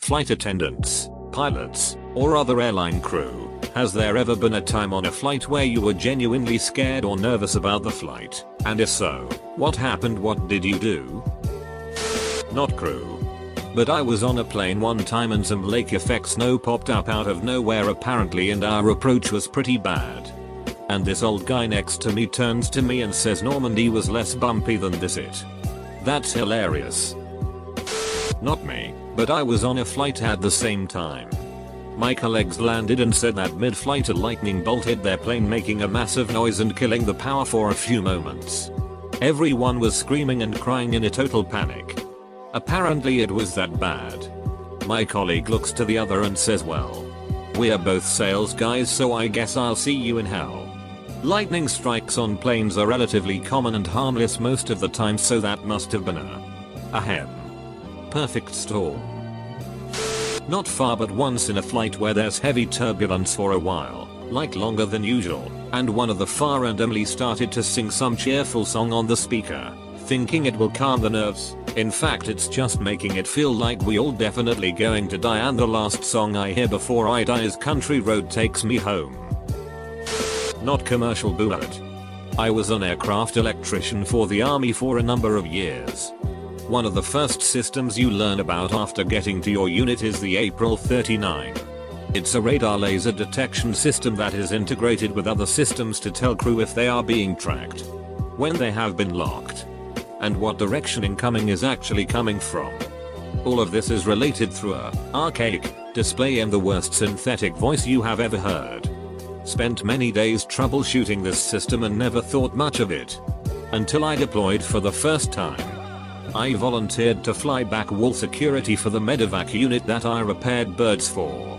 Flight attendants, pilots, or other airline crew, has there ever been a time on a flight where you were genuinely scared or nervous about the flight? And if so, what happened? What did you do? Not crew. But I was on a plane one time and some lake effect snow popped up out of nowhere apparently, and our approach was pretty bad. And this old guy next to me turns to me and says Normandy was less bumpy than this it. That's hilarious. Not me, but I was on a flight at the same time. My colleagues landed and said that mid-flight a lightning bolt hit their plane, making a massive noise and killing the power for a few moments. Everyone was screaming and crying in a total panic. Apparently it was that bad. My colleague looks to the other and says, well, we're both sales guys, so I guess I'll see you in hell. Lightning strikes on planes are relatively common and harmless most of the time, so that must have been a perfect storm. Not far, but once in a flight where there's heavy turbulence for a while, like longer than usual, and one of the far randomly started to sing some cheerful song on the speaker, thinking it will calm the nerves. In fact, it's just making it feel like we all definitely going to die, and the last song I hear before I die is Country Road Takes Me Home. Not commercial bullet. I was an aircraft electrician for the army for a number of years. One of the first systems you learn about after getting to your unit is the April 39. It's a radar laser detection system that is integrated with other systems to tell crew if they are being tracked, when they have been locked, and what direction incoming is actually coming from. All of this is related through a archaic display and the worst synthetic voice you have ever heard. Spent many days troubleshooting this system and never thought much of it. Until I deployed for the first time. I volunteered to fly back wall security for the medevac unit that I repaired birds for.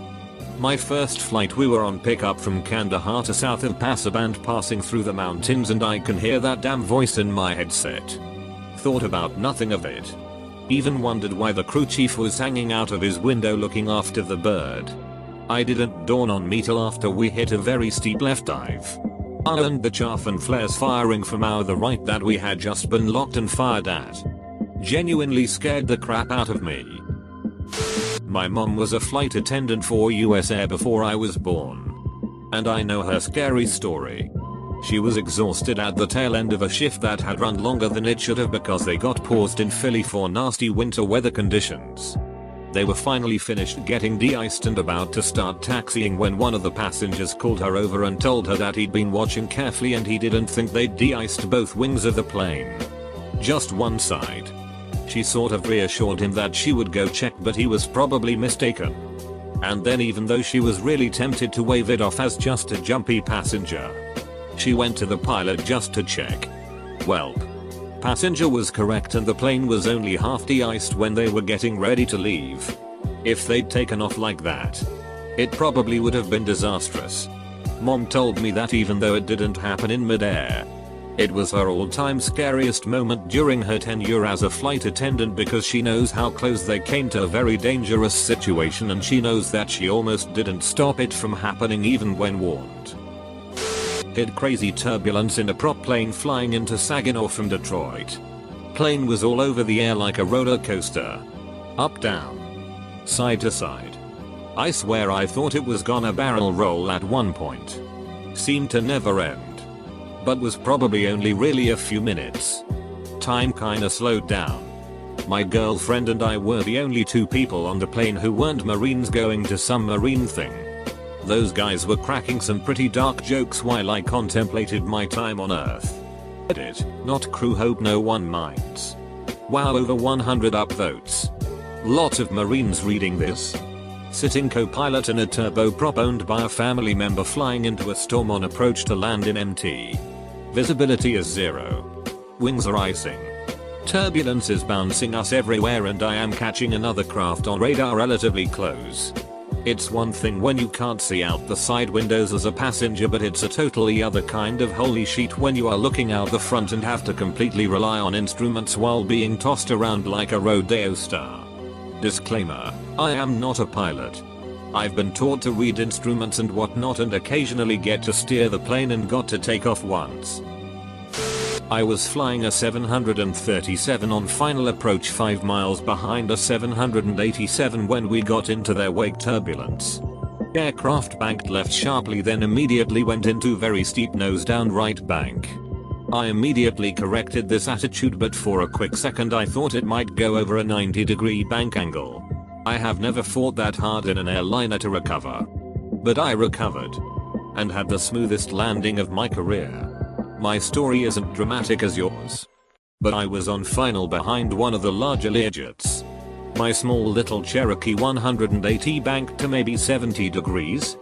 My first flight, we were on pickup from Kandahar to south of Pasaband, passing through the mountains, and I can hear that damn voice in my headset. Thought about nothing of it. Even wondered why the crew chief was hanging out of his window looking after the bird. I didn't dawn on me till after we hit a very steep left dive. And the chaff and flares firing from the right that we had just been locked and fired at. Genuinely scared the crap out of me. My mom was a flight attendant for US Air before I was born. And I know her scary story. She was exhausted at the tail end of a shift that had run longer than it should have because they got paused in Philly for nasty winter weather conditions. They were finally finished getting de-iced and about to start taxiing when one of the passengers called her over and told her that he'd been watching carefully and he didn't think they'd de-iced both wings of the plane. Just one side. She sort of reassured him that she would go check, but he was probably mistaken. And then, even though she was really tempted to wave it off as just a jumpy passenger, she went to the pilot just to check. Welp. Passenger was correct and the plane was only half de-iced when they were getting ready to leave. If they'd taken off like that, it probably would have been disastrous. Mom told me that even though it didn't happen in mid-air, it was her all-time scariest moment during her tenure as a flight attendant, because she knows how close they came to a very dangerous situation, and she knows that she almost didn't stop it from happening even when warned. Hit crazy turbulence in a prop plane flying into Saginaw from Detroit. Plane was all over the air like a roller coaster. Up, down, side to side. I swear I thought it was gonna barrel roll at one point. Seemed to never end. But was probably only really a few minutes. Time kinda slowed down. My girlfriend and I were the only two people on the plane who weren't Marines going to some Marine thing. Those guys were cracking some pretty dark jokes while I contemplated my time on Earth. Edit, not crew, hope no one minds. Wow, over 100 upvotes. Lot of Marines reading this. Sitting co-pilot in a turboprop owned by a family member flying into a storm on approach to land in MT. Visibility is 0. Wings are icing. Turbulence is bouncing us everywhere and I am catching another craft on radar relatively close. It's one thing when you can't see out the side windows as a passenger, but it's a totally other kind of holy shit when you are looking out the front and have to completely rely on instruments while being tossed around like a rodeo star. Disclaimer, I am not a pilot. I've been taught to read instruments and whatnot and occasionally get to steer the plane and got to take off once. I was flying a 737 on final approach 5 miles behind a 787 when we got into their wake turbulence. Aircraft banked left sharply, then immediately went into very steep nose down right bank. I immediately corrected this attitude, but for a quick second I thought it might go over a 90-degree bank angle. I have never fought that hard in an airliner to recover. But I recovered. And had the smoothest landing of my career. My story isn't dramatic as yours. But I was on final behind one of the larger Learjets. My small little Cherokee 180 banked to maybe 70 degrees.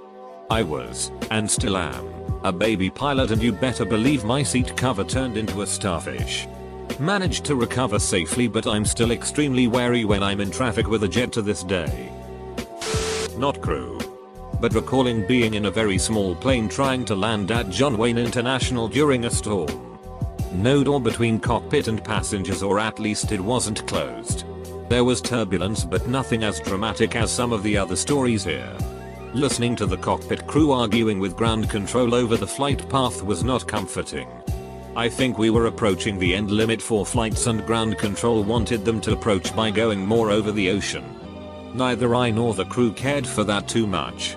I was, and still am, a baby pilot, and you better believe my seat cover turned into a starfish. Managed to recover safely, but I'm still extremely wary when I'm in traffic with a jet to this day. Not crew. But recalling being in a very small plane trying to land at John Wayne International during a storm. No door between cockpit and passengers, or at least it wasn't closed. There was turbulence, but nothing as dramatic as some of the other stories here. Listening to the cockpit crew arguing with ground control over the flight path was not comforting. I think we were approaching the end limit for flights, and ground control wanted them to approach by going more over the ocean. Neither I nor the crew cared for that too much.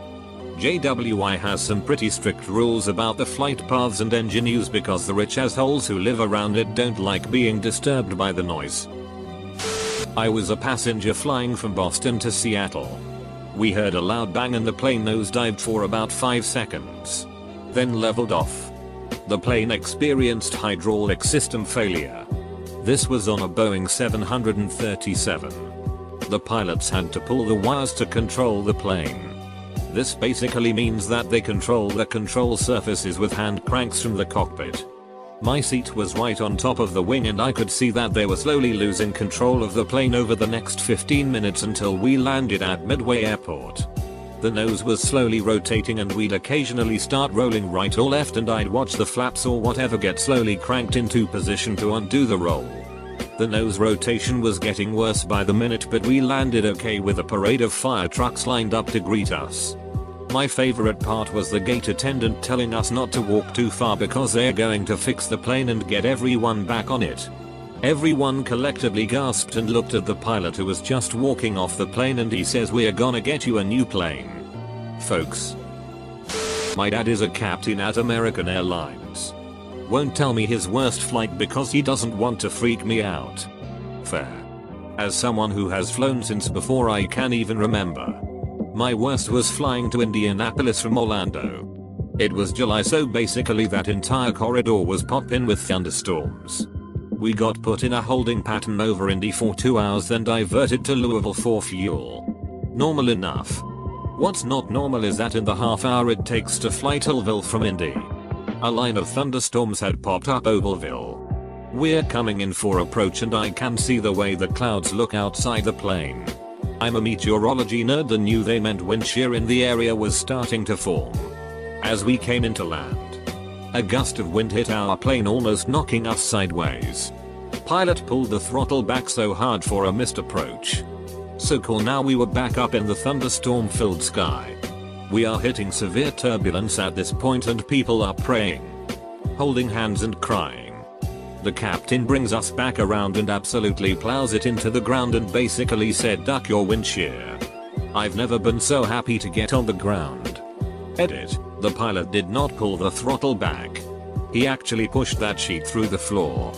JWI has some pretty strict rules about the flight paths and engine use because the rich assholes who live around it don't like being disturbed by the noise. I was a passenger flying from Boston to Seattle. We heard a loud bang and the plane nosedived for about 5 seconds. Then leveled off. The plane experienced hydraulic system failure. This was on a Boeing 737. The pilots had to pull the wires to control the plane. This basically means that they control the control surfaces with hand cranks from the cockpit. My seat was right on top of the wing, and I could see that they were slowly losing control of the plane over the next 15 minutes until we landed at Midway Airport. The nose was slowly rotating and we'd occasionally start rolling right or left, and I'd watch the flaps or whatever get slowly cranked into position to undo the roll. The nose rotation was getting worse by the minute, but we landed okay with a parade of fire trucks lined up to greet us. My favorite part was the gate attendant telling us not to walk too far because they're going to fix the plane and get everyone back on it. Everyone collectively gasped and looked at the pilot who was just walking off the plane, and he says, "We're gonna get you a new plane." Folks. My dad is a captain at American Airlines. Won't tell me his worst flight because he doesn't want to freak me out. Fair. As someone who has flown since before I can even remember. My worst was flying to Indianapolis from Orlando. It was July, so basically that entire corridor was poppin' with thunderstorms. We got put in a holding pattern over Indy for 2 hours, then diverted to Louisville for fuel. Normal enough. What's not normal is that in the half hour it takes to fly to Louisville from Indy, a line of thunderstorms had popped up Ovalville. We're coming in for approach and I can see the way the clouds look outside the plane. I'm a meteorology nerd and knew they meant wind shear in the area was starting to form. As we came into land, a gust of wind hit our plane, almost knocking us sideways. Pilot pulled the throttle back so hard for a missed approach. So cool, now we were back up in the thunderstorm filled sky. We are hitting severe turbulence at this point and people are praying, holding hands and crying. The captain brings us back around and absolutely plows it into the ground and basically said, "Duck your wind shear." I've never been so happy to get on the ground. Edit. The pilot did not pull the throttle back. He actually pushed that sheet through the floor.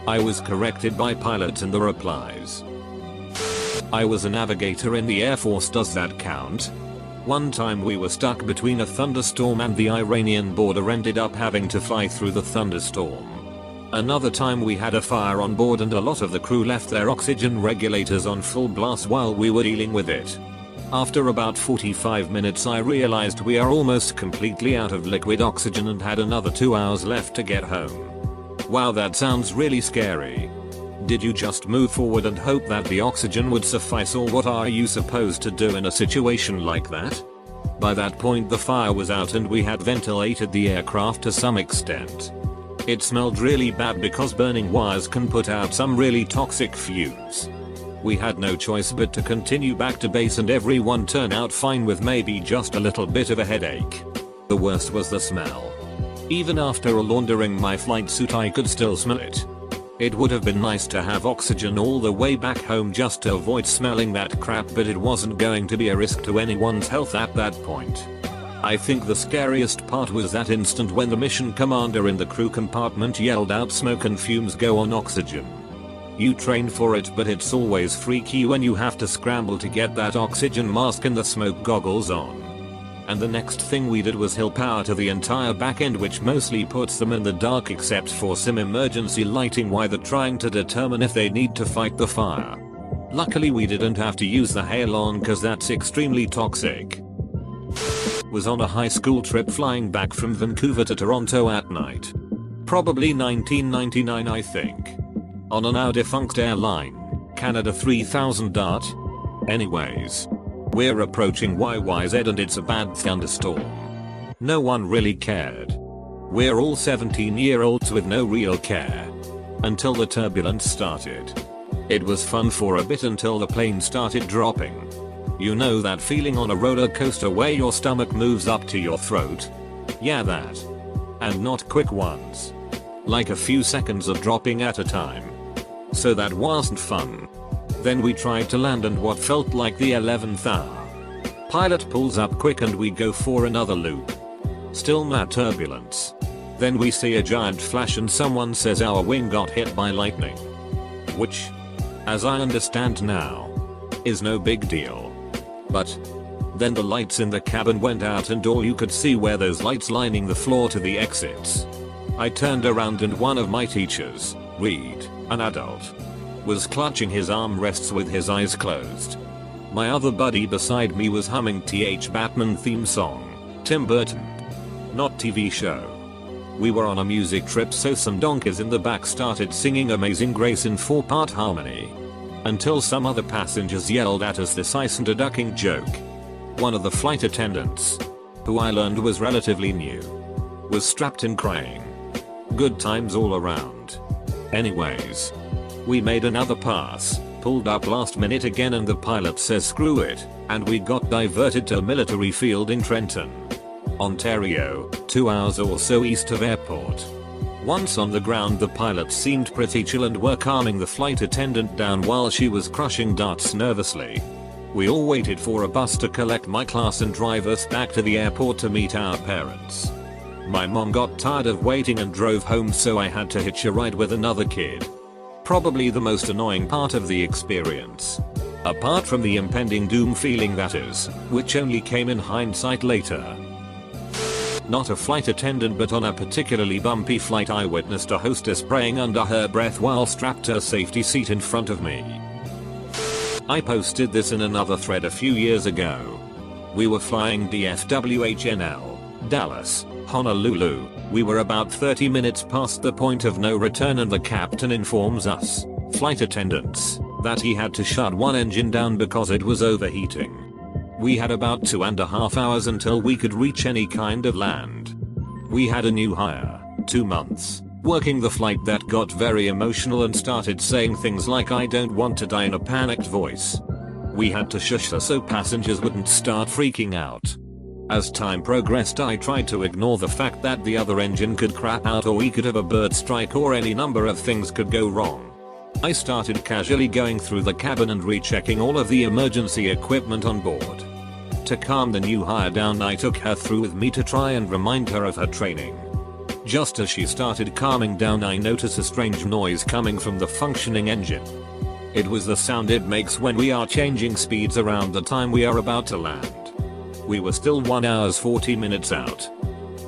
I was corrected by pilots in the replies. I was a navigator in the Air Force. Does that count? One time we were stuck between a thunderstorm and the Iranian border, ended up having to fly through the thunderstorm. Another time we had a fire on board and a lot of the crew left their oxygen regulators on full blast while we were dealing with it. After about 45 minutes I realized we are almost completely out of liquid oxygen and had another 2 hours left to get home. Wow, that sounds really scary. Did you just move forward and hope that the oxygen would suffice, or what are you supposed to do in a situation like that? By that point the fire was out and we had ventilated the aircraft to some extent. It smelled really bad because burning wires can put out some really toxic fumes. We had no choice but to continue back to base and everyone turned out fine with maybe just a little bit of a headache. The worst was the smell. Even after laundering my flight suit I could still smell it. It would have been nice to have oxygen all the way back home just to avoid smelling that crap, but it wasn't going to be a risk to anyone's health at that point. I think the scariest part was that instant when the mission commander in the crew compartment yelled out, "Smoke and fumes, go on oxygen." You train for it, but it's always freaky when you have to scramble to get that oxygen mask and the smoke goggles on. And the next thing we did was hill power to the entire back end, which mostly puts them in the dark except for some emergency lighting while they're trying to determine if they need to fight the fire. Luckily we didn't have to use the halon cause that's extremely toxic. Was on a high school trip flying back from Vancouver to Toronto at night. Probably 1999 I think. On a now defunct airline, Canada 3000 DART. Anyways. We're approaching YYZ and it's a bad thunderstorm. No one really cared. We're all 17-year-olds with no real care. Until the turbulence started. It was fun for a bit until the plane started dropping. You know that feeling on a roller coaster where your stomach moves up to your throat? Yeah, that. And not quick ones. Like a few seconds of dropping at a time. So that wasn't fun. Then we tried to land and what felt like the 11th hour. Pilot pulls up quick and we go for another loop. Still mad turbulence. Then we see a giant flash and someone says our wing got hit by lightning. Which, as I understand now, is no big deal. But then the lights in the cabin went out and all you could see were those lights lining the floor to the exits. I turned around and one of my teachers, Reed, an adult, was clutching his armrests with his eyes closed. My other buddy beside me was humming Batman theme song, Tim Burton. Not TV show. We were on a music trip, so some donkeys in the back started singing Amazing Grace in 4-part harmony. Until some other passengers yelled at us this isn't a ducking joke. One of the flight attendants, who I learned was relatively new, was strapped in crying. Good times all around. Anyways. We made another pass, pulled up last minute again and the pilot says screw it, and we got diverted to a military field in Trenton, Ontario, 2 hours or so east of airport. Once on the ground the pilot seemed pretty chill and were calming the flight attendant down while she was crushing darts nervously. We all waited for a bus to collect my class and drive us back to the airport to meet our parents. My mom got tired of waiting and drove home, so I had to hitch a ride with another kid. Probably the most annoying part of the experience. Apart from the impending doom feeling that is, which only came in hindsight later. Not a flight attendant, but on a particularly bumpy flight I witnessed a hostess praying under her breath while strapped to a safety seat in front of me. I posted this in another thread a few years ago. We were flying DFWHNL, Dallas, Honolulu. We were about 30 minutes past the point of no return and the captain informs us, flight attendants, that he had to shut one engine down because it was overheating. We had about 2.5 hours until we could reach any kind of land. We had a new hire, 2 months, working the flight that got very emotional and started saying things like "I don't want to die" in a panicked voice. We had to shush her so passengers wouldn't start freaking out. As time progressed I tried to ignore the fact that the other engine could crap out or we could have a bird strike or any number of things could go wrong. I started casually going through the cabin and rechecking all of the emergency equipment on board. To calm the new hire down I took her through with me to try and remind her of her training. Just as she started calming down I noticed a strange noise coming from the functioning engine. It was the sound it makes when we are changing speeds around the time we are about to land. We were still 1 hour 40 minutes out.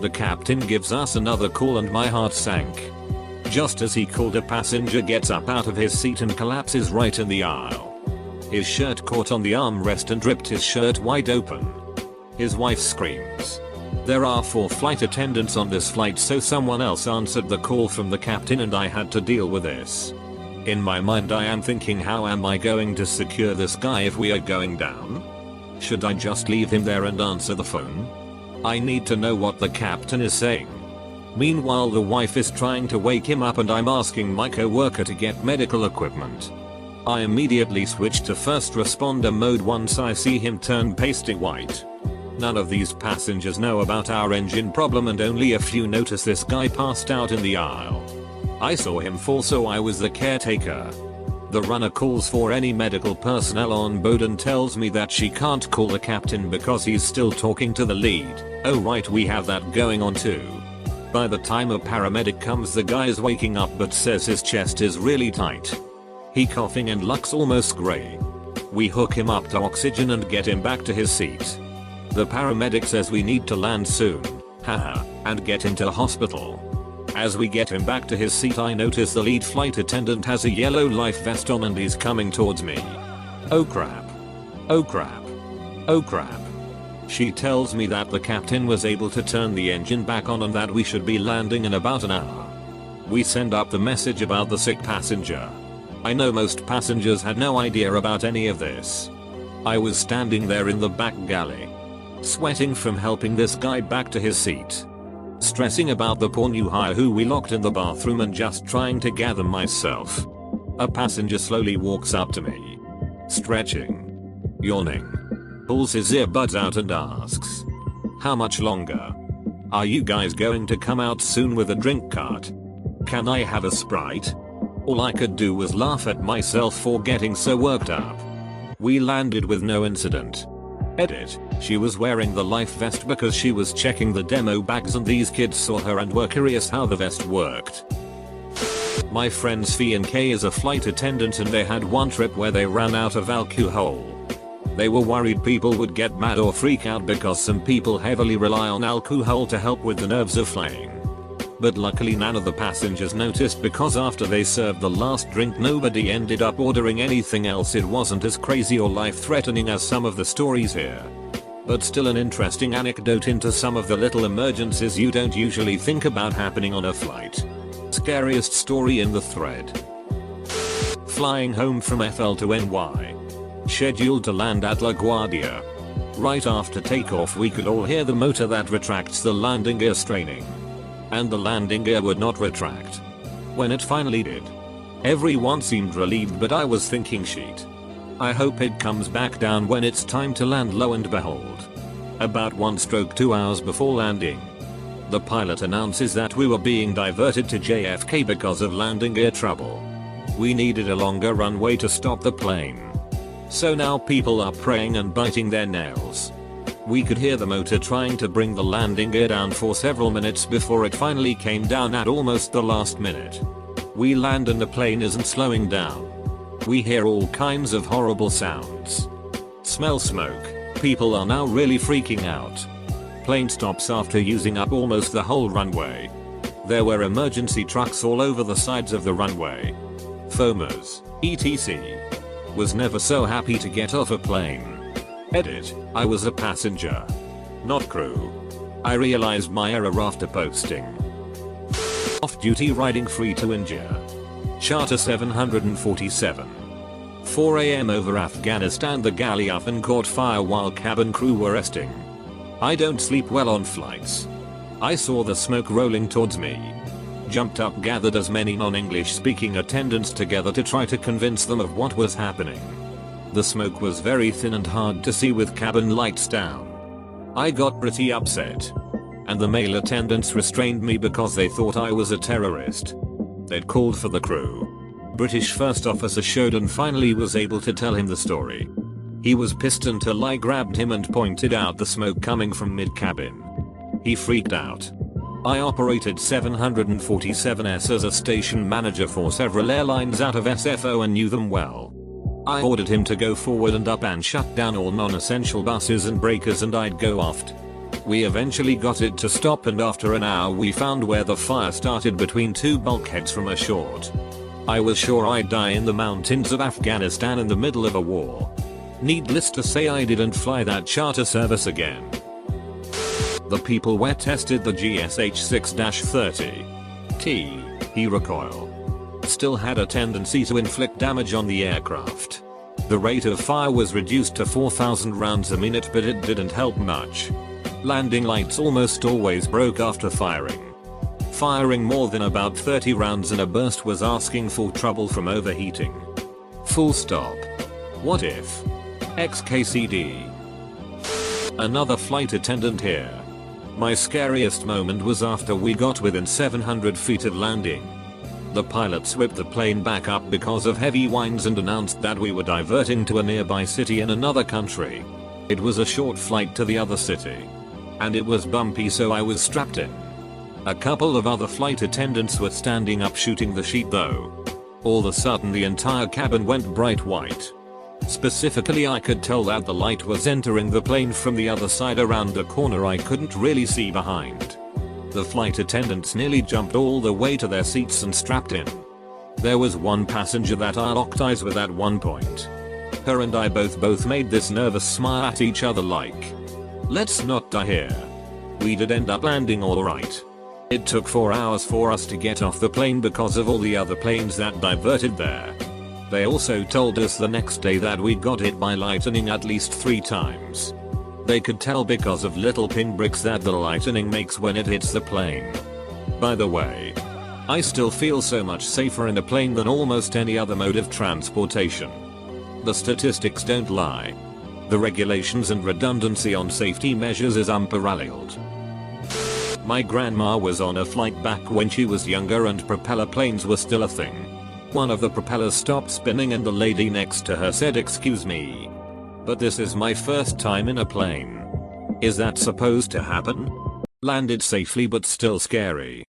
The captain gives us another call and my heart sank. Just as he called, a passenger gets up out of his seat and collapses right in the aisle. His shirt caught on the armrest and ripped his shirt wide open. His wife screams. There are 4 flight attendants on this flight, so someone else answered the call from the captain and I had to deal with this. In my mind I am thinking, how am I going to secure this guy if we are going down? Should I just leave him there and answer the phone? I need to know what the captain is saying. Meanwhile the wife is trying to wake him up and I'm asking my co-worker to get medical equipment. I immediately switch to first responder mode once I see him turn pasty white. None of these passengers know about our engine problem and only a few notice this guy passed out in the aisle. I saw him fall, so I was the caretaker. The runner calls for any medical personnel on board and tells me that she can't call the captain because he's still talking to the lead. Oh right, we have that going on too. By the time a paramedic comes, the guy is waking up but says his chest is really tight. He coughing and looks almost grey. We hook him up to oxygen and get him back to his seat. The paramedic says we need to land soon, haha, and get him to hospital. As we get him back to his seat, I notice the lead flight attendant has a yellow life vest on and he's coming towards me. Oh crap. Oh crap. Oh crap. She tells me that the captain was able to turn the engine back on and that we should be landing in about an hour. We send up the message about the sick passenger. I know most passengers had no idea about any of this. I was standing there in the back galley, sweating from helping this guy back to his seat, stressing about the poor new hire who we locked in the bathroom, and just trying to gather myself. A passenger slowly walks up to me, stretching, yawning, pulls his earbuds out and asks, "How much longer? Are you guys going to come out soon with a drink cart? Can I have a Sprite?" All I could do was laugh at myself for getting so worked up. We landed with no incident. Edit. She was wearing the life vest because she was checking the demo bags and these kids saw her and were curious how the vest worked. My friends Fee and Kay is a flight attendant and they had one trip where they ran out of alcohol. They were worried people would get mad or freak out because some people heavily rely on alcohol to help with the nerves of flying. But luckily none of the passengers noticed because after they served the last drink nobody ended up ordering anything else. It wasn't as crazy or life-threatening as some of the stories here. But still an interesting anecdote into some of the little emergencies you don't usually think about happening on a flight. Scariest story in the thread. Flying home from FL to NY. Scheduled to land at LaGuardia. Right after takeoff we could all hear the motor that retracts the landing gear straining. And the landing gear would not retract. When it finally did, everyone seemed relieved, but I was thinking, shit, I hope it comes back down when it's time to land. Lo and behold, about 1/2 hours before landing, the pilot announces that we were being diverted to JFK because of landing gear trouble. We needed a longer runway to stop the plane. So now people are praying and biting their nails. We could hear the motor trying to bring the landing gear down for several minutes before it finally came down at almost the last minute. We land and the plane isn't slowing down. We hear all kinds of horrible sounds. Smell smoke. People are now really freaking out. Plane stops after using up almost the whole runway. There were emergency trucks all over the sides of the runway. Foamers, etc. Was never so happy to get off a plane. Edit. I was a passenger, not crew. I realized my error after posting. Off-duty riding free to India. Charter 747. 4 AM over Afghanistan. The galley often caught fire while cabin crew were resting. I don't sleep well on flights. I saw the smoke rolling towards me. Jumped up, gathered as many non-English speaking attendants together to try to convince them of what was happening. The smoke was very thin and hard to see with cabin lights down. I got pretty upset. And the male attendants restrained me because they thought I was a terrorist. They'd called for the crew. British first officer showed and finally was able to tell him the story. He was pissed until I grabbed him and pointed out the smoke coming from mid-cabin. He freaked out. I operated 747s as a station manager for several airlines out of SFO and knew them well. I ordered him to go forward and up and shut down all non-essential buses and breakers, and I'd go aft. We eventually got it to stop, and after an hour we found where the fire started between two bulkheads from a short. I was sure I'd die in the mountains of Afghanistan in the middle of a war. Needless to say, I didn't fly that charter service again. The people were tested the GSH-6-30 T recoil. Still had a tendency to inflict damage on the aircraft. The rate of fire was reduced to 4,000 rounds a minute, but it didn't help much. Landing lights almost always broke after firing. Firing more than about 30 rounds in a burst was asking for trouble from overheating. Full stop. What if? XKCD. Another flight attendant here. My scariest moment was after we got within 700 feet of landing. The pilot whipped the plane back up because of heavy winds and announced that we were diverting to a nearby city in another country. It was a short flight to the other city. And it was bumpy, so I was strapped in. A couple of other flight attendants were standing up shooting the sheet though. All of a sudden the entire cabin went bright white. Specifically, I could tell that the light was entering the plane from the other side around a corner I couldn't really see behind. The flight attendants nearly jumped all the way to their seats and strapped in. There was one passenger that I locked eyes with at one point. Her and I both made this nervous smile at each other like, let's not die here. We did end up landing alright. It took 4 hours for us to get off the plane because of all the other planes that diverted there. They also told us the next day that we got hit by lightning at least 3 times. They could tell because of little pinpricks that the lightning makes when it hits the plane. By the way, I still feel so much safer in a plane than almost any other mode of transportation. The statistics don't lie. The regulations and redundancy on safety measures is unparalleled. My grandma was on a flight back when she was younger and propeller planes were still a thing. One of the propellers stopped spinning and the lady next to her said, "Excuse me, but this is my first time in a plane. Is that supposed to happen?" Landed safely but still scary.